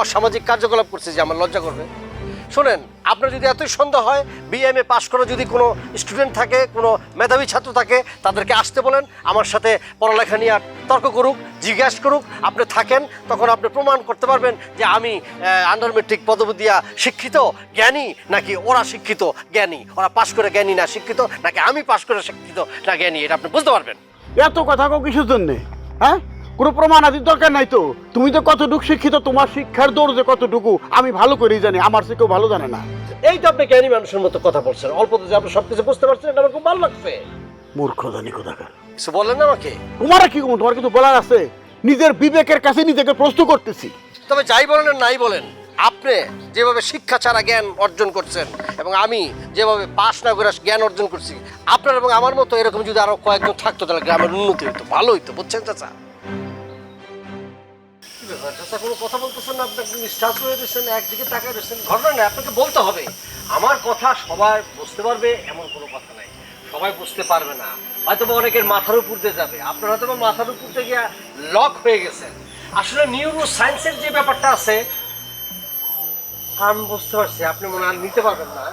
অসামাজিক কার্যকলাপ করছি যে আমার লজ্জা করবে? শোনেন, আপনার যদি এতই সন্দেহ হয়, বিএমএ পাশ করা যদি কোনো স্টুডেন্ট থাকে, কোনো মেধাবী ছাত্র থাকে, তাদেরকে আসতে বলেন, আমার সাথে পড়ালেখা নিয়ে আর তর্ক করুক, জিজ্ঞাসা করুক। আপনি থাকেন, তখন আপনি প্রমাণ করতে পারবেন যে আমি আন্ডার মেট্রিক পদবি দিয়া শিক্ষিত জ্ঞানী, নাকি ওরা শিক্ষিত জ্ঞানী, ওরা পাশ করে জ্ঞানী না শিক্ষিত, নাকি আমি পাশ করে শিক্ষিত না জ্ঞানী, এটা আপনি বুঝতে পারবেন। এত কথা কও কিসের জন্যে? হ্যাঁ, কোনো প্রমাণ আদির দরকার নাই তো। তুমি তো কতটুকু শিক্ষিত, তোমার শিক্ষার দৌড় যে কতটুকু আমি ভালো করেই জানি, আমার সে কেউ ভালো জানে না। এই তো আপনি জ্ঞানী মানুষের মতো কথা বলছেন, অল্পতে যে আপনি সবকিছু বুঝতে পারছেন, এটা আমার খুব ভালো লাগছে। মূর্খ জানি কোথাকার। কিছু বলেন না আমাকে? তোমার কি কম, তোমার কিন্তু বলার আছে? নিজের বিবেকের কাছে নিজেকে প্রশ্ন করতেছি। তবে যাই বলেন আর নাই বলেন, আপনি যেভাবে শিক্ষা ছাড়া জ্ঞান অর্জন করছেন এবং আমি যেভাবে পাস না করে জ্ঞান অর্জন করছি, আপনার এবং আমার মতো এরকম যদি আরো কয়েকজন থাকতো, তাহলে গ্রামের উন্নতি হইতো, ভালো হইতো। বুঝছেন চাচা? কি ব্যাপার চাচা, কোনো কথা বলতেছেন না? আপনাকে নিঃশ্বাস হয়ে দিচ্ছেন, একদিকে তাকায় দিচ্ছেন। ঘটনা নেই, আপনাকে বলতে হবে। আমার কথা সবাই বুঝতে পারবে এমন কোনো কথা নাই, সবাই বুঝতে পারবে না। হয়তো বা অনেকের মাথার উপর দিয়ে যাবে, আপনার হয়তো বা মাথার উপর দিয়ে গিয়ে লক হয়ে গেছেন। আসলে নিউরো সায়েন্সের যে ব্যাপারটা আছে, আমি বুঝতে পারছি, আপনি মনে হয় নিতে পারবেন না।